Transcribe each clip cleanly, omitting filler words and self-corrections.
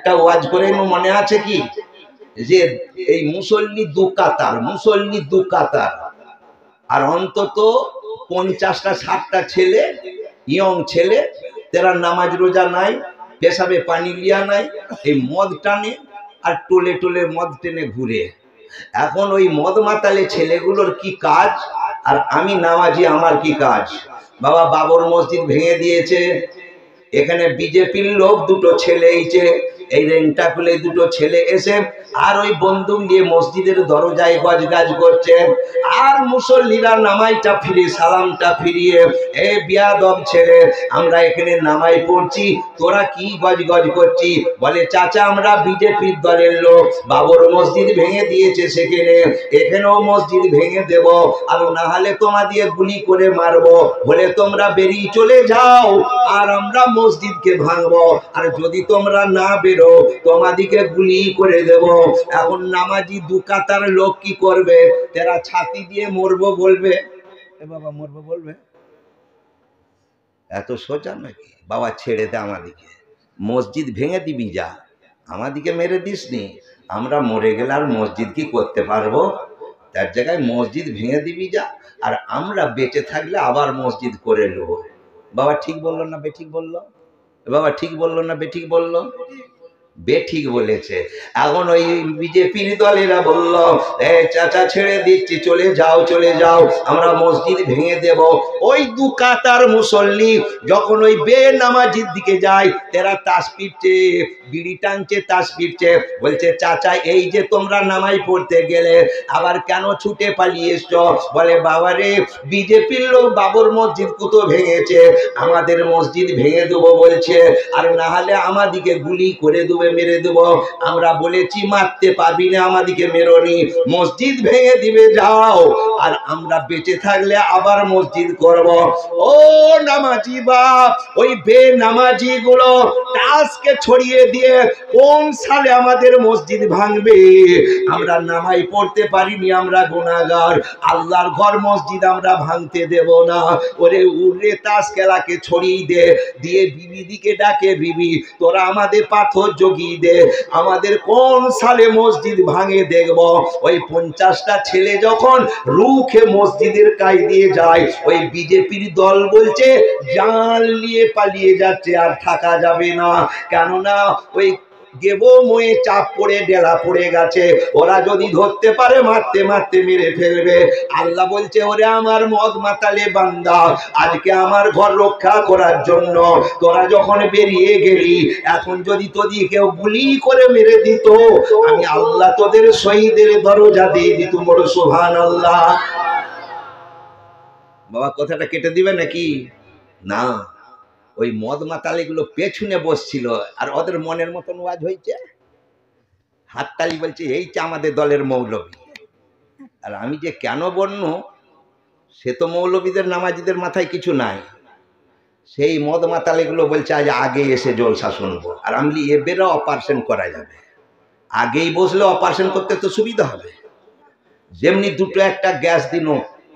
একটা ওয়াজ করে মনে আছে কি, যে এই মুসল্লি দু কাতার আর অন্তত 50টা 60টা ছেলে, ইয়ং ছেলে, তারা নামাজ রোজা নাই, পেশাবে পানি লিয়া নাই, এই মদ টানে আর টোলে টোলে মদ টেনে ঘুরে। এখন ওই মদ মাতালে ছেলেগুলোর কি কাজ, আর আমি নামাজি আমার কি কাজ? বাবা বাবর মসজিদ ভেঙে দিয়েছে, এখানে বিজেপির লোক দুটো ছেলে এইছে, এই রেংটা খুলে দুটো ছেলে এসে আর ওই বন্দুক নিয়ে মসজিদের দরজায় গজগাজ করছে, আর মুসল্লিরা নামাজটা ফিরিয়ে সালামটা ফিরিয়ে, এ বিয়াদব ছেলে আমরা এখানে নামাজ পড়ছি, তোরা কি গজগজ করছি? বলে চাচা আমরা বিজেপির দলের লোক, বাবর মসজিদ ভেঙে দিয়েছে সেখানে, এখানেও মসজিদ ভেঙে দেব, আর না হলে তোমাদের গুলি করে মারবো, বলে তোমরা বেরিয়ে চলে যাও আর আমরা মসজিদকে ভাঙবো, আর যদি তোমরা না বেরো তোমাদিকে গুলি করে দেব। এখন নামাজি দু কাতার লোক কি করবে? তারা ছাতি দিয়ে মরবো বলবে, এ বাবা মরবো বলবে? এত সোজা নাকি? বাবা ছেড়ে দে আমাদিকে, মসজিদ ভেঙে দিবি যা, আমাদিকে মেরে দিস নি, আমরা মরে গেলে আর মসজিদ কি করতে পারবো? তার জায়গায় মসজিদ ভেঙে দিবি যা, আর আমরা বেঁচে থাকলে আবার মসজিদ করে নেবো। বাবা ঠিক বললো না বেঠিক বললো? বাবা ঠিক বললো না বেঠিক বললো? বেঠিক বলেছে। এখন ওই বিজেপির দলেরা বলল, এ চাচা ছেড়ে দিচ্ছি, চলে যাও চলে যাও, আমরা মসজিদ ভেঙে দেব। ওই দু কাতার মুসল্লি যখন ওই বেনামাজির দিকে যায়, তারা তাস পিটছে, বিড়ি টানছে, তাস পিটছে, বলছে চাচা এই যে তোমরা নামাজ পড়তে গেলে আবার কেন ছুটে পালিয়ে এসছো? বলে বাবা রে, বিজেপির লোক বাবর মসজিদ কুতো ভেঙেছে, আমাদের মসজিদ ভেঙে দেবো বলছে, আর না হলে আমাদিকে গুলি করে দেবে, মেরে দেব। আমরা বলেছি মারতে পারবি না, আমাদিকে মেরোনি, মসজিদ ভেঙে দিবে যাও, আর আমরা বেঁচে থাকলে আবার মসজিদ করব। ও নামাজি বাপ, ওই বেনামাজি গুলো তাসকে ছড়িয়ে দিয়ে কোন সালে আমাদের মসজিদ ভাঙবে? আমরা নামাজ পড়তে পারিনি, আমরা গুনাহগার, আল্লাহর ঘর মসজিদ আমরা ভাঙতে দেব না। ওরে উড়ে তাস খেলাকে ছড়িয়ে দে, দিয়ে বিবি দিকে ডাকে, বিবি তোরা আমাদের পাথর জগিয়ে দে, আমাদের কোন সালে মসজিদ ভাঙে দেখব। ওই 50টা ছেলে যখন রুখে মসজিদের কাজ দিয়ে যায়, ওই বিজেপির দল বলছে জান নিয়ে পালিয়ে যাচ্ছে, আর থাকা যাবে না, কেননা ওই গেবো ময়ে চাপ পড়ে ডেলা পড়ে গেছে, ওরা যদি ধরতে পারে মারতে মারতে মেরে ফেলবে। আল্লাহ বলছে ওরে আমার মদ মাতালে বান্দা, আজকে আমার ঘর রক্ষা করার জন্য তোরা যখন বেরিয়ে গেলি, এখন যদি তোদের কেউ গুলি করে মেরে দিত, আমি আল্লাহ তোদের শহীদের দরজা দিয়ে দিত। বড় সুবহানাল্লাহ। বাবা কথাটা কেটে দিবে নাকি? না, ওই মদ মাতালিগুলো পেছনে বসছিল, আর ওদের মনের মতন ওয়াজ হয়েছে, হাততালি বলছে এইটা আমাদের দলের মৌলবী। আর আমি যে কেন বন্য, সে তো মৌলবীদের নামাজিদের মাথায় কিছু নাই, সেই মদ মাতালিগুলো বলছে আজ আগে এসে জলসা শুনবো। আর আমি এবারে অপারেশন করা যাবে, আগেই বসলে অপারেশন করতে তো সুবিধা হবে। যেমনি দুটো একটা গ্যাস দিন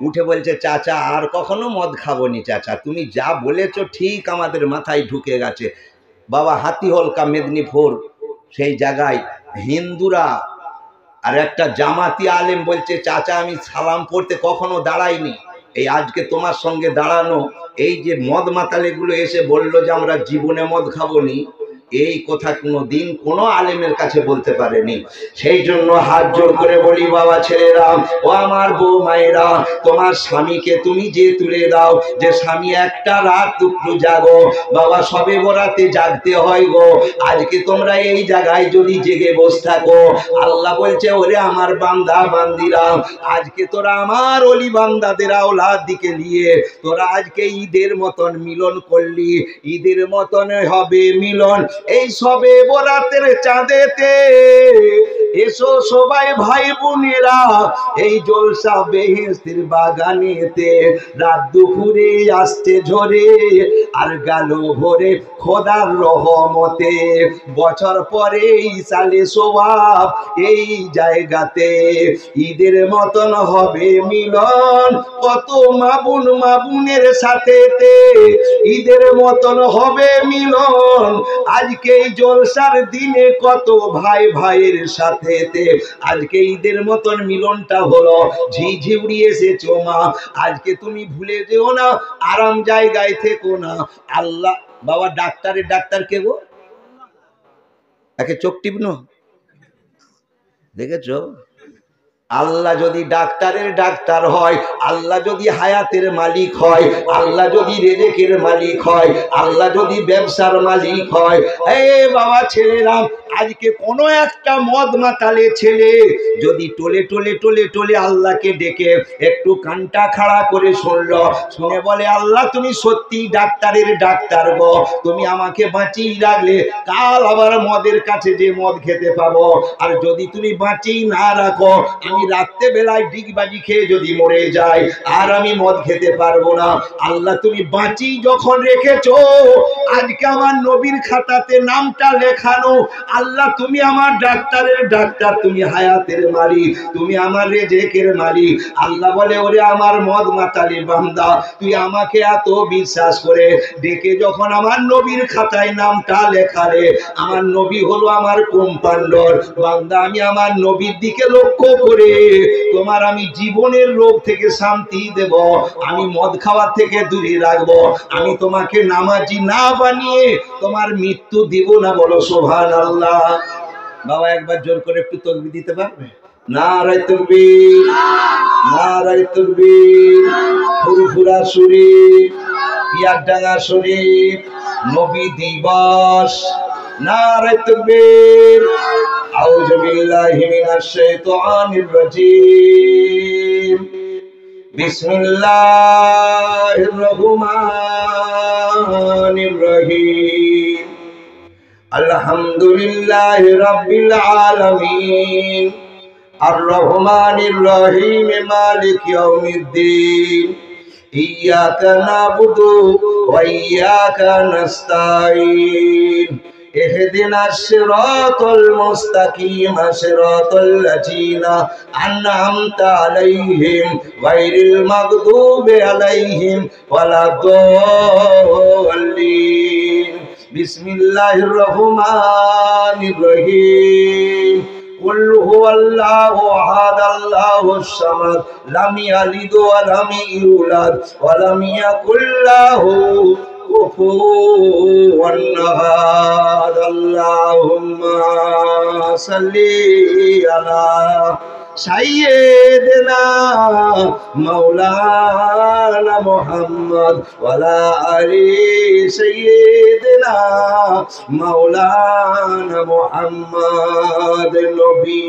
উঠে বলছে চাচা আর কখনো মদ খাবো নি চাচা, তুমি যা বলেছো ঠিক আমাদের মাথায় ঢুকে গেছে। বাবা হাতিহলকা মেদিনীপুর, সেই জায়গায় হিন্দুরা আর একটা জামাতি আলেম বলছে চাচা আমি সালাম পড়তে কখনো দাঁড়াইনি, এই আজকে তোমার সঙ্গে দাঁড়ানো, এই যে মদ মাতালেগুলো এসে বললো যে আমরা জীবনে মদ খাবো নি, এই কথা কোনো দিন কোনো আলেমের কাছে বলতে পারেনি। সেই জন্য হাত জোর করে বলি বাবা ছেলেরা, ও আমার বউ মায়েরা, তোমার স্বামীকে তুমি যে তুলে দাও, যে স্বামী একটা রাত দুটো জাগো, বাবা সবে বরাতে জাগতে হয় গো। আজকে তোমরা এই জায়গায় যদি জেগে বসে থাকো, আল্লাহ বলছে ওরে আমার বান্দা বান্দিরা, আজকে তোরা আমার অলি বান্দাদের আওলাদ দিকে নিয়ে তোরা আজকে ঈদের মতন মিলন করলি, ঈদের মতন হবে মিলন। এই সবে বরাতের চাঁদেতে এসো সবাই ভাই বোনেরা এই জলসা বেহেশতের বাগানেতে, রাত দুপুরে আসছে ঝরে আর গেল ভোরে খোদার রহমতে, বছর পরে সালে সোয়াব এই জায়গাতে, ঈদের মতন হবে মিলন কত মাবুন মাবুনের সাথেতে, ঈদের মতন হবে মিলন আজকে এই জলসার দিনে কত ভাই ভাইয়ের সাথেতে, আজকে ঈদের মতন মিলনটা হলো, ঝিঝি উড়িয়ে এসেছো মা, আজকে তুমি ভুলে যেও না, আরাম জায়গায় থেকো না। আল্লাহ বাবা ডাক্তারের ডাক্তার কে গো? একে চোখ টিপনো দেখেছো? আল্লাহ যদি ডাক্তারের ডাক্তার হয়, আল্লাহ যদি হায়াতের মালিক হয়, আল্লাহ যদি রেজেকের মালিক হয়, আল্লাহ যদি ব্যবসার মালিক হয়, বাবা ছেলেরা আজকে কোনো একটা মদ মাতালে ছেলে যদি টোলে টোলে টোলে টোলে আল্লাহকে ডেকে একটু কানটা খাড়া করে শুনলো, শুনে বলে আল্লাহ তুমি সত্যি ডাক্তারের ডাক্তার গো, তুমি আমাকে বাঁচিয়ে রাখলে কাল আবার মদের কাছে যে মদ খেতে পাবো, আর যদি তুমি বাঁচিয়ে না রাখো আমি রাত্রে বেলায় ডিগবাজি খেয়ে যদি মরে যাই আর আমি মদ খেতে পারবো না। আল্লাহ তুমি বাঁচি যখন রেখেছো, আজকে আমার নবীর খাতাতে নামটা লেখানো, আল্লাহ তুমি আমার ডাক্তারের ডাক্তার, তুমি হায়াতের মালিক, তুমি আমার রেজেকের মালিক। আল্লাহ বলে ওরে আমার মদ মাতালি বান্দা, তুই আমাকে এত বিশ্বাস করে ডেকে যখন আমার নবীর খাতায় নামটা লেখালে, আমার নবী হলো আমার কম্পাউন্ডার বান্দা, আমি আমার নবীর দিকে লক্ষ্য করে তোমার আমি জীবনের রোগ থেকে শান্তি দেব, আমি মদ খাওয়ার থেকে দূরে রাখবো, আমি তোমাকে নামাজি না বানিয়ে তোমার মৃত্যু দিব না। বলো সুবহানাল্লাহ। বাবা একবার জোর করে একটু তাকবীর দিতে পারবে? নারায়ে তাকবীর, নারায়ে তাকবীর। ফুরফুরা শরীফ, পিয়ারডাঙ্গা শরীফ, নবী দিবস, নারায়ে তাকবীর। আউযু বিল্লাহি মিনাশ শাইতানির রাজীম। বিসমিল্লাহির রহমানির রহিম। আলহামদুলিল্লাহি রাব্বিল আলামিন আর রহমানির রহিম মালিক ইয়াউমিদ্দিন। ইয়াকা নাবুদু ওয়া ইয়াকা নাস্তাঈন। ইহদিনাস সিরাতাল মুস্তাকিম সিরাতাল লাযিনা আন'আমতা আলাইহিম গায়রিল মাগদুবি আলাইহিম ওয়ালাদ-দাল্লিন। বিসমিল্লাহির রহমানির রহিম। কুল হুয়াল্লাহু আহাদ আল্লাহুস সামাদ লাম ইয়ালিদ ওয়া লাম ইউলাদ ওয়া লাম ইয়াকুল লাহু কুফুওয়ান আহাদ। আল্লাহুম্মা সাল্লি আলা সাইয়্যিদিনা মাওলানা মুহাম্মদ ওয়া আলা আলি সাইয়্যিদিনা মাওলানা মুহাম্মদ। নবী